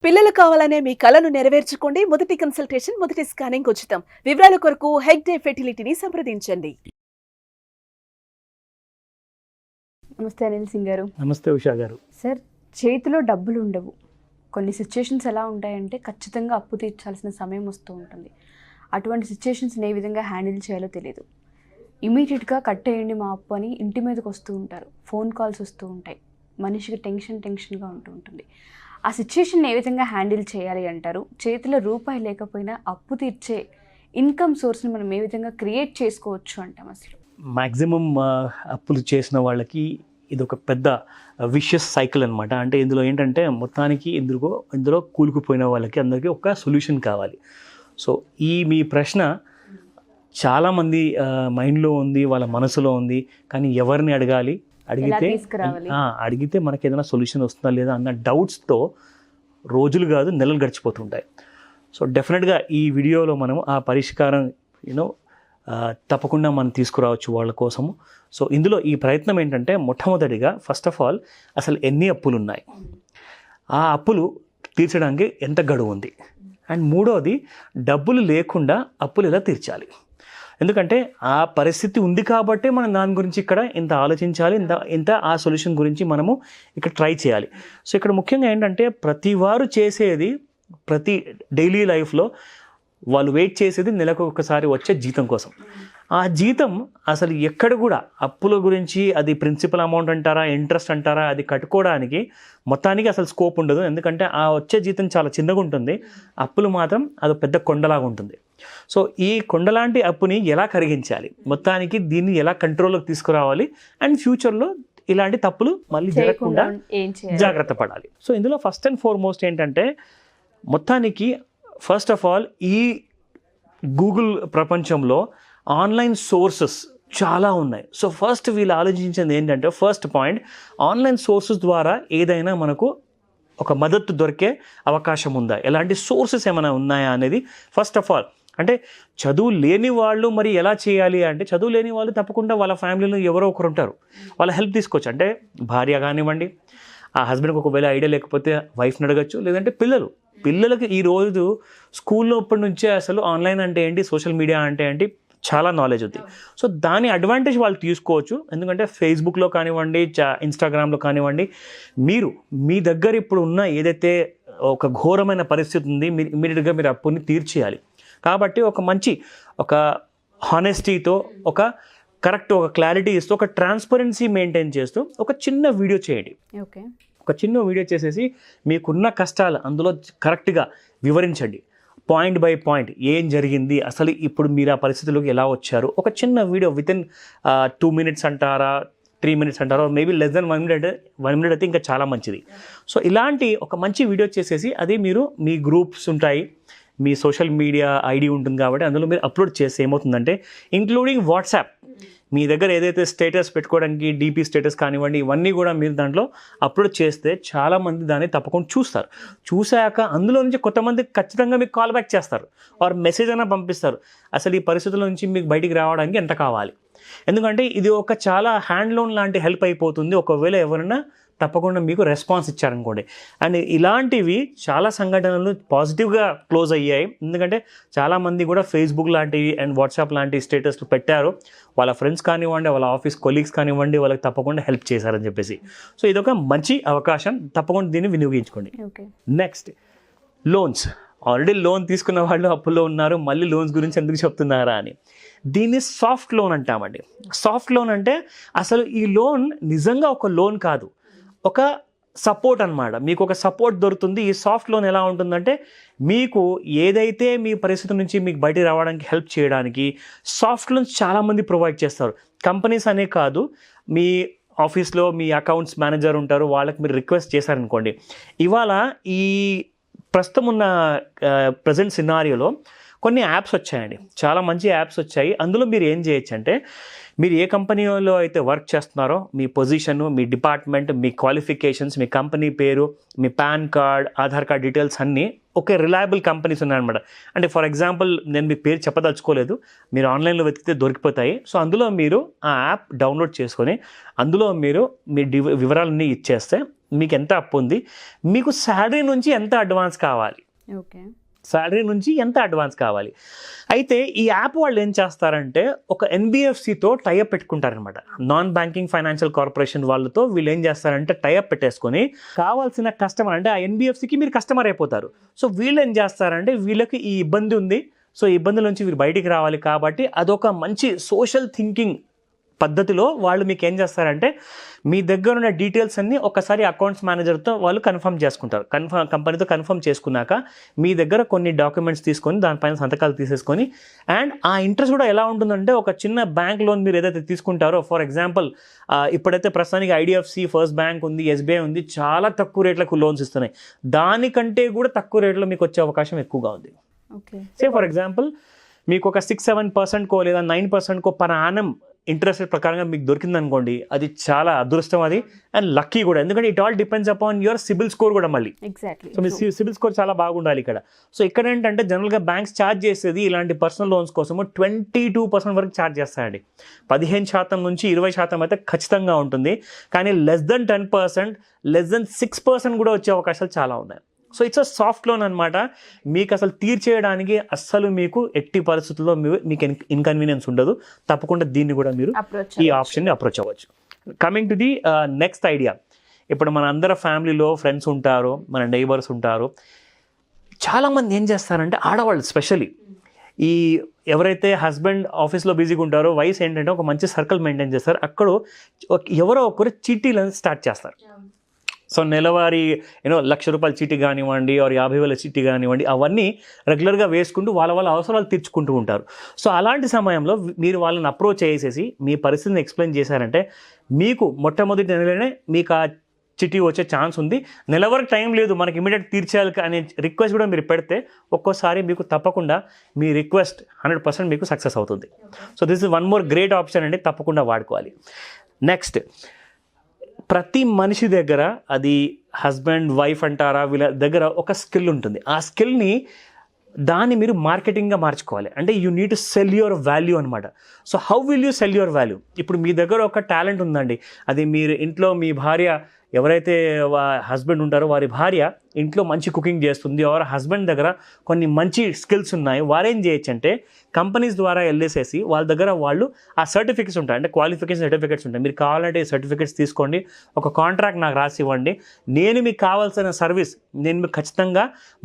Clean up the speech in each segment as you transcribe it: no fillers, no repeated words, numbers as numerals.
పిల్లలు కావాలనే మీ కలను నెరవేర్చుకోండి. మొదటి కన్సల్టేషన్, మొదటి స్కానింగ్ ఉచితం. వివరాల కొరకు హెగ్డే ఫెర్టిలిటీని సంప్రదించండి. నమస్తే అనిల్ సింగ్ గారు. నమస్తే ఉషా గారు. సార్, చేతిలో డబ్బులు ఉండవు. కొన్ని సిచ్యుయేషన్స్ ఎలా ఉంటాయంటే ఖచ్చితంగా అప్పు తీర్చాల్సిన సమయం వస్తూ ఉంటుంది. అటువంటి సిచ్యుయేషన్స్ని ఏ విధంగా హ్యాండిల్ చేయాలో తెలియదు. ఇమీడియట్గా కట్టేయండి మా అప్పు అని ఇంటి మీదకి వస్తూ ఉంటారు. ఫోన్ కాల్స్ వస్తూ ఉంటాయి. మనిషికి టెన్షన్గా ఉంటూ ఉంటుంది. ఆ సిచ్యుయేషన్ ఏ విధంగా హ్యాండిల్ చేయాలి అంటారు? చేతిలో రూపాయి లేకపోయినా అప్పు తీర్చే ఇన్కమ్ సోర్స్ని మనం ఏ విధంగా క్రియేట్ చేసుకోవచ్చు అంటాం అసలు? మ్యాక్సిమం అప్పులు చేసిన వాళ్ళకి ఇది ఒక పెద్ద విషియస్ సైకిల్ అనమాట. అంటే ఇందులో ఏంటంటే మొత్తానికి ఇందులో కూలికిపోయిన వాళ్ళకి అందరికీ ఒక సొల్యూషన్ కావాలి. సో మీ ప్రశ్న చాలామంది మైండ్లో ఉంది, వాళ్ళ మనసులో ఉంది. కానీ ఎవరిని అడగాలి, అడిగితే మనకి ఏదైనా సొల్యూషన్ వస్తుందా లేదా అన్న డౌట్స్తో రోజులు కాదు నెలలు గడిచిపోతుంటాయి. సో డెఫినెట్గా ఈ వీడియోలో మనం ఆ పరిష్కారం తప్పకుండా మనం తీసుకురావచ్చు వాళ్ళ కోసము. సో ఇందులో ఈ ప్రయత్నం ఏంటంటే మొట్టమొదటిగా ఫస్ట్ ఆఫ్ ఆల్ అసలు ఎన్ని అప్పులు ఉన్నాయి, ఆ అప్పులు తీర్చడానికి ఎంత గడువు ఉంది, అండ్ మూడోది డబ్బులు లేకుండా అప్పులు ఎలా తీర్చాలి. ఎందుకంటే ఆ పరిస్థితి ఉంది కాబట్టి మనం దాని గురించి ఇక్కడ ఇంత ఆలోచించాలి, ఇంత ఆ సొల్యూషన్ గురించి మనము ఇక్కడ ట్రై చేయాలి. సో ఇక్కడ ముఖ్యంగా ఏంటంటే ప్రతి వారు చేసేది, ప్రతి డైలీ లైఫ్లో వాళ్ళు వెయిట్ చేసేది నెలకు ఒకసారి వచ్చే జీతం కోసం. ఆ జీతం అసలు ఎక్కడ కూడా అప్పుల గురించి, అది ప్రిన్సిపల్ అమౌంట్ అంటారా, ఇంట్రెస్ట్ అంటారా, అది కట్టుకోవడానికి మొత్తానికి అసలు స్కోప్ ఉండదు. ఎందుకంటే ఆ వచ్చే జీతం చాలా చిన్నగా ఉంటుంది, అప్పులు మాత్రం అది పెద్ద కొండలాగా ఉంటుంది. సో ఈ కొండలాంటి అప్పుని ఎలా కరిగించాలి, మొత్తానికి దీన్ని ఎలా కంట్రోల్లోకి తీసుకురావాలి, అండ్ ఫ్యూచర్లో ఇలాంటి తప్పులు మళ్ళీ జరగకుండా జాగ్రత్త పడాలి. సో ఇందులో ఫస్ట్ అండ్ ఫార్మోస్ట్ ఏంటంటే మొత్తానికి ఫస్ట్ ఆఫ్ ఆల్ ఈ గూగుల్ ప్రపంచంలో ఆన్లైన్ సోర్సెస్ చాలా ఉన్నాయి. సో ఫస్ట్ వీళ్ళు ఆలోచించింది ఏంటంటే, ఫస్ట్ పాయింట్, ఆన్లైన్ సోర్సెస్ ద్వారా ఏదైనా మనకు ఒక మద్దతు దొరికే అవకాశం ఉందా, ఎలాంటి సోర్సెస్ ఏమైనా ఉన్నాయా అనేది ఫస్ట్ ఆఫ్ ఆల్. అంటే చదువు లేని వాళ్ళు మరి ఎలా చేయాలి అంటే, చదువు లేని వాళ్ళు తప్పకుండా వాళ్ళ ఫ్యామిలీలో ఎవరో ఒకరు ఉంటారు, వాళ్ళ హెల్ప్ తీసుకోవచ్చు. అంటే భార్య కానివ్వండి, ఆ హస్బెండ్కి ఒకవేళ ఐడియా లేకపోతే వైఫ్ని అడగచ్చు, లేదంటే పిల్లలకి ఈరోజు స్కూల్లో అప్పటి నుంచే అసలు ఆన్లైన్ అంటే ఏంటి, సోషల్ మీడియా అంటే ఏంటి చాలా నాలెడ్జ్ ఉంది. సో దాని అడ్వాంటేజ్ వాళ్ళు తీసుకోవచ్చు. ఎందుకంటే ఫేస్బుక్లో కానివ్వండి, ఇన్స్టాగ్రామ్లో కానివ్వండి, మీ దగ్గర ఇప్పుడు ఉన్న ఏదైతే ఒక ఘోరమైన పరిస్థితి ఉంది, మీరు ఇమీడియట్గా మీరు అప్పుని తీర్చేయాలి. కాబట్టి ఒక హానెస్టీతో, ఒక కరెక్ట్, ఒక క్లారిటీ ఇస్తూ, ఒక ట్రాన్స్పరెన్సీ మెయింటైన్ చేస్తూ ఒక చిన్న వీడియో చేయండి. ఓకే, ఒక చిన్న వీడియో చేసేసి మీకున్న కష్టాలు అందులో కరెక్ట్గా వివరించండి. పాయింట్ బై పాయింట్ ఏం జరిగింది, అసలు ఇప్పుడు మీరు ఆ పరిస్థితిలోకి ఎలా వచ్చారు, ఒక చిన్న వీడియో వితిన్ 2 minutes అంటారా, 3 minutes అంటారా, మేబీ లెస్ దెన్ 1 minute అయితే ఇంకా చాలా మంచిది. సో ఇలాంటి ఒక మంచి వీడియో చేసేసి అది మీరు మీ గ్రూప్స్ ఉంటాయి, మీ సోషల్ మీడియా ఐడి ఉంటుంది కాబట్టి అందులో మీరు అప్లోడ్ చేస్తే ఏమవుతుందంటే, ఇంక్లూడింగ్ వాట్సాప్, మీ దగ్గర ఏదైతే స్టేటస్ పెట్టుకోవడానికి డీపీ స్టేటస్ కానివ్వండి, ఇవన్నీ కూడా మీరు దాంట్లో అప్లోడ్ చేస్తే చాలామంది దాన్ని తప్పకుండా చూస్తారు. చూశాక అందులో నుంచి కొంతమంది ఖచ్చితంగా మీకు కాల్ బ్యాక్ చేస్తారు, వారు మెసేజ్ అయినా పంపిస్తారు, అసలు ఈ పరిస్థితుల నుంచి మీకు బయటికి రావడానికి ఎంత కావాలి. ఎందుకంటే ఇది ఒక చాలా హ్యాండ్ లోన్ లాంటి హెల్ప్ అయిపోతుంది ఒకవేళ ఎవరైనా తప్పకుండా మీకు రెస్పాన్స్ ఇచ్చారనుకోండి. అండ్ ఇలాంటివి చాలా సంఘటనలు పాజిటివ్గా క్లోజ్ అయ్యాయి. ఎందుకంటే చాలామంది కూడా ఫేస్బుక్ లాంటివి అండ్ వాట్సాప్ లాంటి స్టేటస్లు పెట్టారు, వాళ్ళ ఫ్రెండ్స్ కానివ్వండి, వాళ్ళ ఆఫీస్ కొలీగ్స్ కానివ్వండి, వాళ్ళకి తప్పకుండా హెల్ప్ చేశారని చెప్పేసి. సో ఇదొక మంచి అవకాశం, తప్పకుండా దీన్ని వినియోగించుకోండి. Next, loans. ఆల్రెడీ లోన్ తీసుకున్న వాళ్ళు అప్పుల్లో ఉన్నారు, మళ్ళీ లోన్స్ గురించి ఎందుకు చెప్తున్నారా అని. దీన్ని సాఫ్ట్ లోన్ అంటామండి. సాఫ్ట్ లోన్ అంటే అసలు ఈ లోన్ నిజంగా ఒక లోన్ కాదు, ఒక సపోర్ట్ అనమాట. మీకు ఒక సపోర్ట్ దొరుకుతుంది. ఈ సాఫ్ట్ లోన్ ఎలా ఉంటుందంటే, మీకు ఏదైతే మీ పరిస్థితి నుంచి మీకు బయటికి రావడానికి హెల్ప్ చేయడానికి సాఫ్ట్ లోన్స్ చాలామంది ప్రొవైడ్ చేస్తారు. కంపెనీస్ అనే కాదు, మీ ఆఫీస్లో మీ అకౌంట్స్ మేనేజర్ ఉంటారు, వాళ్ళకి మీరు రిక్వెస్ట్ చేశారనుకోండి. ఇవాళ ఈ ప్రస్తుతం ఉన్న ప్రజెంట్ సినారియోలో కొన్ని యాప్స్ వచ్చాయండి, చాలా మంచి యాప్స్ వచ్చాయి. అందులో మీరు ఏం చేయొచ్చు అంటే, మీరు ఏ కంపెనీలో అయితే వర్క్ చేస్తున్నారో మీ పొజిషను, మీ డిపార్ట్మెంట్, మీ క్వాలిఫికేషన్స్, మీ కంపెనీ పేరు, మీ PAN card, Aadhaar card details అన్నీ ఒకే రిలయబుల్ కంపెనీస్ ఉన్నాయన్నమాట. అంటే ఫర్ ఎగ్జాంపుల్ నేను మీ పేరు చెప్పదలుచుకోలేదు, మీరు ఆన్లైన్లో వెతికితే దొరికిపోతాయి. సో అందులో మీరు ఆ యాప్ డౌన్లోడ్ చేసుకొని అందులో మీరు మీ వివరాలన్నీ ఇచ్చేస్తే మీకు ఎంత అప్పు ఉంది, మీకు శాలరీ నుంచి ఎంత అడ్వాన్స్ కావాలి, ఓకే, శాలరీ నుంచి ఎంత అడ్వాన్స్ కావాలి. అయితే ఈ యాప్ వాళ్ళు ఏం చేస్తారంటే ఒక ఎన్బిఎఫ్సితో టైఅప్ పెట్టుకుంటారనమాట. నాన్ బ్యాంకింగ్ ఫైనాన్షియల్ కార్పొరేషన్ వాళ్ళతో వీళ్ళు ఏం చేస్తారంటే టైఅప్ పెట్టేసుకొని కావాల్సిన కస్టమర్, అంటే ఆ ఎన్బిఎఫ్సికి మీరు కస్టమర్ అయిపోతారు. సో వీళ్ళు ఏం చేస్తారంటే వీళ్ళకి ఈ ఇబ్బంది ఉంది, సో ఈ ఇబ్బంది నుంచి వీరు బయటికి రావాలి కాబట్టి అదొక మంచి సోషల్ థింకింగ్ పద్ధతిలో వాళ్ళు మీకు ఏం చేస్తారంటే మీ దగ్గర ఉన్న డీటెయిల్స్ అన్నీ ఒకసారి అకౌంట్స్ మేనేజర్తో వాళ్ళు కన్ఫర్మ్ చేసుకుంటారు. కంపెనీతో కన్ఫర్మ్ చేసుకున్నాక మీ దగ్గర కొన్ని డాక్యుమెంట్స్ తీసుకొని దానిపైన సంతకాలు తీసేసుకొని, అండ్ ఆ ఇంట్రెస్ట్ కూడా ఎలా ఉంటుందంటే ఒక చిన్న బ్యాంక్ లోన్ మీరు ఏదైతే తీసుకుంటారో, ఫర్ ఎగ్జాంపుల్ ఇప్పుడైతే ప్రస్తుతానికి ఐడిఎఫ్సి, ఫస్ట్ బ్యాంక్ ఉంది, ఎస్బీఐ ఉంది, చాలా తక్కువ రేట్లకు లోన్స్ ఇస్తున్నాయి. దానికంటే కూడా తక్కువ రేట్లో మీకు వచ్చే అవకాశం ఎక్కువగా ఉంది. సే ఫర్ ఎగ్జాంపుల్ మీకు ఒక 6-7% లేదా 9% పర్ యానం ఇంట్రెస్ట్ రేట్ ప్రకారంగా మీకు దొరికింది అనుకోండి, అది చాలా అదృష్టం అది, అండ్ లక్కీ కూడా. ఎందుకంటే it all depends upon your CIBIL score కూడా మళ్ళీ. ఎగ్జాక్ట్లీ. సో మీ సిబిల్ స్కోర్ చాలా బాగుండాలి ఇక్కడ. సో ఇక్కడ ఏంటంటే జనరల్గా బ్యాంక్స్ ఛార్జ్ చేసేది ఇలాంటి పర్సనల్ లోన్స్ కోసము 22% వరకు ఛార్జ్ చేస్తాయండి. 15% నుంచి 20% అయితే ఖచ్చితంగా ఉంటుంది. కానీ less than 10%, less than 6% కూడా వచ్చే అవకాశాలు చాలా ఉన్నాయి. So it's a soft loan అనమాట. మీకు అసలు తీర్చేయడానికి అస్సలు మీకు ఎట్టి పరిస్థితుల్లో మీకు ఇన్కన్వీనియన్స్ ఉండదు. తప్పకుండా దీన్ని కూడా మీరు ఈ ఆప్షన్ని అప్రోచ్ అవ్వచ్చు. Coming to the next idea, ఇప్పుడు మన అందరి ఫ్యామిలీలో ఫ్రెండ్స్ ఉంటారు, మన నైబర్స్ ఉంటారు. చాలామంది ఏం చేస్తారంటే ఆడవాళ్ళు స్పెషల్లీ ఈ ఎవరైతే హస్బెండ్ ఆఫీస్లో బిజీగా ఉంటారో వైఫ్ ఏంటంటే ఒక మంచి సర్కిల్ మెయింటైన్ చేస్తారు. అక్కడ ఎవరో ఒకరు చీటీలను స్టార్ట్ చేస్తారు. సో నెలవారీ ₹1,00,000 చీటీ కానివ్వండి, 50,000 చీటీ కానివ్వండి, అవన్నీ రెగ్యులర్గా వేసుకుంటూ వాళ్ళ అవసరాలు తీర్చుకుంటూ ఉంటారు. సో అలాంటి సమయంలో మీరు వాళ్ళని అప్రోచ్ చేసేసి మీ పరిస్థితిని ఎక్స్ప్లెయిన్ చేశారంటే మీకు మొట్టమొదటి నెలలోనే మీకు ఆ చిట్టి వచ్చే ఛాన్స్ ఉంది. నెల వరకు టైం లేదు, మనకి ఇమీడియట్ తీర్చేయాలి అనే రిక్వెస్ట్ కూడా మీరు పెడితే ఒక్కోసారి మీకు తప్పకుండా మీ రిక్వెస్ట్ 100% మీకు సక్సెస్ అవుతుంది. So this is one more great option అండి, తప్పకుండా వాడుకోవాలి. నెక్స్ట్, ప్రతి మనిషి దగ్గర, అది హస్బెండ్ వైఫ్ అంటారా, వీళ్ళ దగ్గర ఒక స్కిల్ ఉంటుంది. ఆ స్కిల్ని దాన్ని మీరు మార్కెటింగ్గా మార్చుకోవాలి. అంటే you need to sell your value అనమాట. So how will you sell your value? ఇప్పుడు మీ దగ్గర ఒక టాలెంట్ ఉందండి, అది మీరు ఇంట్లో మీ భార్య ఎవరైతే హస్బెండ్ ఉంటారో వారి భార్య ఇంట్లో మంచి కుకింగ్ చేస్తుంది, ఎవరు హస్బెండ్ దగ్గర కొన్ని మంచి స్కిల్స్ ఉన్నాయి, వారేం చేయొచ్చు అంటే కంపెనీస్ ద్వారా వెళ్ళేసేసి వాళ్ళ దగ్గర వాళ్ళు ఆ సర్టిఫికెట్స్ ఉంటాయి, అంటే క్వాలిఫికేషన్ సర్టిఫికెట్స్ ఉంటాయి. మీరు కావాలంటే ఈ సర్టిఫికెట్స్ తీసుకోండి, ఒక కాంట్రాక్ట్ నాకు రాసి ఇవ్వండి, నేను మీకు కావాల్సిన సర్వీస్ నేను మీకు ఖచ్చితంగా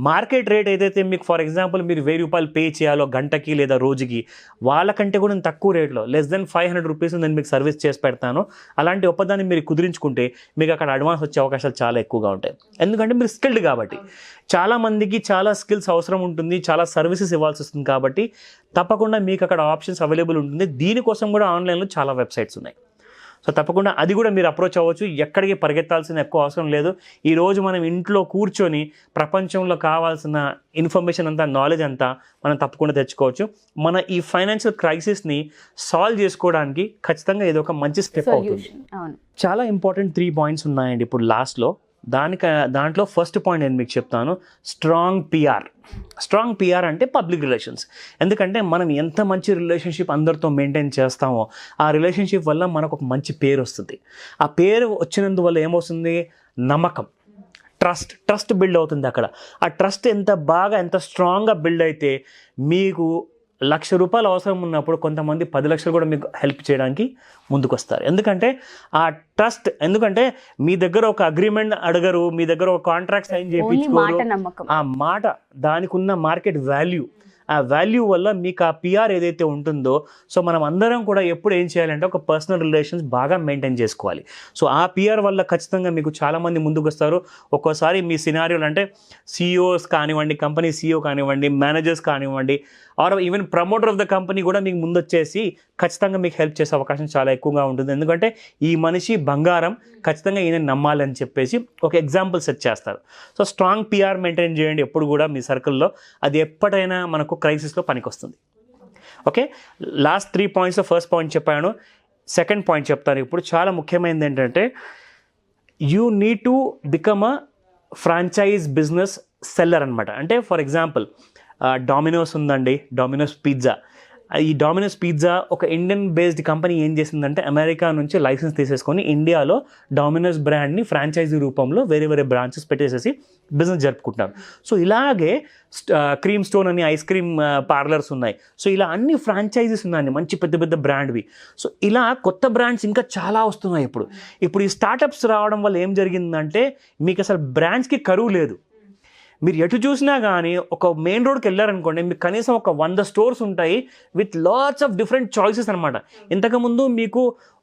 మార్కెట్ రేట్ ఏదైతే మీకు ఫర్ ఎగ్జాంపుల్ మీరు ₹1000 పే చేయాలో గంటకి లేదా రోజుకి, వాళ్ళకంటే కూడా నేను తక్కువ రేట్లో less than ₹500 నేను మీకు సర్వీస్ చేసి పెడతాను. అలాంటి ఒప్పందాన్ని మీరు కుదిరించుకుంటే మీకు అక్కడ అడ్వాన్స్ వచ్చే అవకాశాలు చాలా ఎక్కువగా ఉంటాయి. ఎందుకంటే మీరు స్కిల్డ్ కాబట్టి. చాలా మందికి చాలా స్కిల్స్ అవసరం ఉంటుంది, చాలా సర్వీసెస్ ఇవ్వాల్సి వస్తుంది కాబట్టి తప్పకుండా మీకు అక్కడ ఆప్షన్స్ అవైలబుల్ ఉంటుంది. దీనికోసం కూడా ఆన్లైన్లో చాలా వెబ్సైట్స్ ఉన్నాయి. సో తప్పకుండా అది కూడా మీరు అప్రోచ్ అవ్వచ్చు. ఎక్కడికి పరిగెత్తాల్సిన ఎక్కువ అవసరం లేదు. ఈరోజు మనం ఇంట్లో కూర్చొని ప్రపంచంలో కావాల్సిన ఇన్ఫర్మేషన్ అంతా, నాలెడ్జ్ అంతా మనం తప్పకుండా తెచ్చుకోవచ్చు. మన ఈ ఫైనాన్షియల్ క్రైసిస్ని సాల్వ్ చేసుకోవడానికి ఖచ్చితంగా ఇది ఒక మంచి స్టెప్ అవుతుంది. చాలా ఇంపార్టెంట్ 3 పాయింట్స్ ఉన్నాయండి ఇప్పుడు లాస్ట్లో. దాంట్లో ఫస్ట్ పాయింట్ నేను మీకు చెప్తాను, స్ట్రాంగ్ పిఆర్. స్ట్రాంగ్ పిఆర్ అంటే పబ్లిక్ రిలేషన్స్. ఎందుకంటే మనం ఎంత మంచి రిలేషన్షిప్ అందరితో మెయింటైన్ చేస్తామో ఆ రిలేషన్షిప్ వల్ల మనకు ఒక మంచి పేరు వస్తుంది. ఆ పేరు వచ్చినందువల్ల ఏమవుతుంది, నమ్మకం, ట్రస్ట్ బిల్డ్ అవుతుంది అక్కడ. ఆ ట్రస్ట్ ఎంత బాగా, ఎంత స్ట్రాంగ్గా బిల్డ్ అయితే మీకు ₹1,00,000 అవసరం ఉన్నప్పుడు కొంతమంది 10 లక్షలు కూడా మీకు హెల్ప్ చేయడానికి ముందుకు వస్తారు. ఎందుకంటే ఆ ట్రస్ట్, ఎందుకంటే మీ దగ్గర ఒక అగ్రిమెంట్ అడగరు, మీ దగ్గర ఒక కాంట్రాక్ట్ సైన్ చేయించుకోరు. ఆ మాట, దానికి ఉన్న మార్కెట్ వాల్యూ, ఆ వాల్యూ వల్ల మీకు ఆ పిఆర్ ఏదైతే ఉంటుందో, సో మనం అందరం కూడా ఎప్పుడు ఏం చేయాలంటే ఒక పర్సనల్ రిలేషన్స్ బాగా మెయింటైన్ చేసుకోవాలి. సో ఆ పిఆర్ వల్ల ఖచ్చితంగా మీకు చాలామంది ముందుకు వస్తారు. ఒక్కోసారి మీ సినారియోలు అంటే సిఇఓస్ కానివ్వండి, కంపెనీ సిఇఓ కానివ్వండి, మేనేజర్స్ కానివ్వండి, or even promoter of the company కూడా మీకు ముందు వచ్చేసి ఖచ్చితంగా మీకు హెల్ప్ చేసే అవకాశం చాలా ఎక్కువగా ఉంటుంది. ఎందుకంటే ఈ మనిషి బంగారం, ఖచ్చితంగా ఈయన నమ్మాలని చెప్పేసి ఒక ఎగ్జాంపుల్ సెట్ చేస్తారు. సో స్ట్రాంగ్ పిఆర్ మెయింటైన్ చేయండి ఎప్పుడు కూడా మీ సర్కిల్లో. అది ఎప్పటికైనా మనకు ఒక క్రైసిస్లో పనికొస్తుంది. ఓకే, లాస్ట్ 3 పాయింట్స్లో ఫస్ట్ పాయింట్ చెప్పాను, సెకండ్ పాయింట్ చెప్తాను ఇప్పుడు. చాలా ముఖ్యమైనది ఏంటంటే you need to become a franchise business seller అనమాట. అంటే ఫర్ ఎగ్జాంపుల్ డామినోస్ ఉందండి, డామినోస్ పిజ్జా. ఈ డామినోస్ పిజ్జా ఒక ఇండియన్ బేస్డ్ కంపెనీ ఏం చేసిందంటే అమెరికా నుంచి లైసెన్స్ తీసేసుకొని ఇండియాలో డామినోస్ బ్రాండ్ని ఫ్రాంచైజీ రూపంలో వేరే వేరే బ్రాంచెస్ పెట్టేసేసి బిజినెస్ జరుపుకుంటున్నారు. సో ఇలాగే క్రీమ్ స్టోన్ అని ఐస్ క్రీమ్ పార్లర్స్ ఉన్నాయి. సో ఇలా అన్ని ఫ్రాంచైజీస్ ఉన్నాయి, మంచి పెద్ద పెద్ద బ్రాండ్వి. సో ఇలా కొత్త బ్రాండ్స్ ఇంకా చాలా వస్తున్నాయి ఇప్పుడు ఈ స్టార్టప్స్ రావడం వల్ల ఏం జరిగిందంటే మీకు అసలు బ్రాండ్స్కి కరువు లేదు. మీరు ఎటు చూసినా కానీ ఒక మెయిన్ రోడ్కి వెళ్ళారనుకోండి, మీకు కనీసం ఒక 100 స్టోర్స్ ఉంటాయి with lots of different choices అనమాట. ఇంతకుముందు మీకు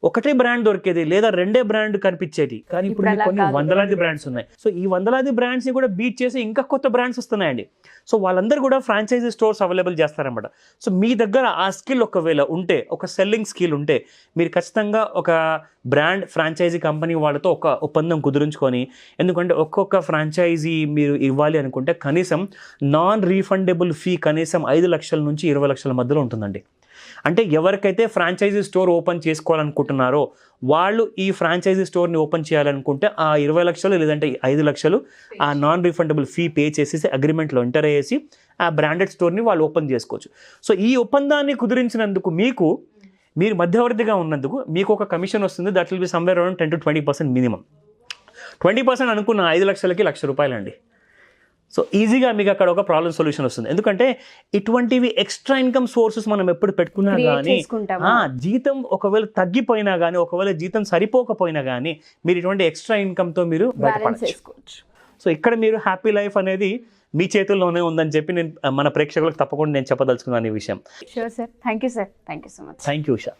ఒకటే బ్రాండ్ దొరికేది లేదా 2 బ్రాండ్ కనిపించేది, కానీ ఇప్పుడు మీకు కొన్ని వందలాది బ్రాండ్స్ ఉన్నాయి. సో ఈ వందలాది బ్రాండ్స్ని కూడా బీట్ చేసి ఇంకా కొత్త బ్రాండ్స్ వస్తున్నాయండి. సో వాళ్ళందరూ కూడా ఫ్రాంచైజీ స్టోర్స్ అవైలబుల్ చేస్తారనమాట. సో మీ దగ్గర ఆ స్కిల్ ఒకవేళ ఉంటే, ఒక సెల్లింగ్ స్కిల్ ఉంటే, మీరు ఖచ్చితంగా ఒక బ్రాండ్ ఫ్రాంచైజీ కంపెనీ వాళ్ళతో ఒక ఒప్పందం కుదురించుకొని, ఎందుకంటే ఒక్కొక్క ఫ్రాంచైజీ మీరు ఇవ్వాలి అనుకుంటే కనీసం నాన్ రీఫండబుల్ ఫీ కనీసం 5 లక్షల నుంచి 20 లక్షల మధ్యలో ఉంటుందండి. అంటే ఎవరికైతే ఫ్రాంచైజీ స్టోర్ ఓపెన్ చేసుకోవాలనుకుంటున్నారో వాళ్ళు ఈ ఫ్రాంచైజీ స్టోర్ని ఓపెన్ చేయాలనుకుంటే ఆ 20 లక్షలు లేదంటే 5 లక్షలు ఆ నాన్ రీఫండబుల్ ఫీ పే చేసేసి అగ్రిమెంట్లో ఎంటర్ అయ్యేసి ఆ బ్రాండెడ్ స్టోర్ని వాళ్ళు ఓపెన్ చేసుకోవచ్చు. సో ఈ ఒప్పందాన్ని కుదిరించినందుకు మీరు మధ్యవర్తిగా ఉన్నందుకు మీకు ఒక కమిషన్ వస్తుంది. That will be somewhere around 10 to 20% minimum. 20% అనుకున్న 5 లక్షలకి ₹1,00,000 అండి. సో ఈజీగా మీకు అక్కడ ఒక ప్రాబ్లమ్ సొల్యూషన్ వస్తుంది. ఎందుకంటే ఇటువంటివి ఎక్స్ట్రా ఇన్కమ్ సోర్సెస్ మనం ఎప్పుడు పెట్టుకున్నా కానీ జీతం ఒకవేళ తగ్గిపోయినా కానీ, ఒకవేళ జీతం సరిపోకపోయినా కానీ మీరు ఇటువంటి ఎక్స్ట్రా ఇన్కమ్తో మీరు బయటపడచ్చు. సో ఇక్కడ మీరు హ్యాపీ లైఫ్ అనేది మీ చేతుల్లోనే ఉందని చెప్పి నేను మన ప్రేక్షకులకు తప్పకుండా నేను చెప్పదలుచుకున్నాను ఈ విషయం. Sure sir, thank you sir, thank you so much. Thank you Usha.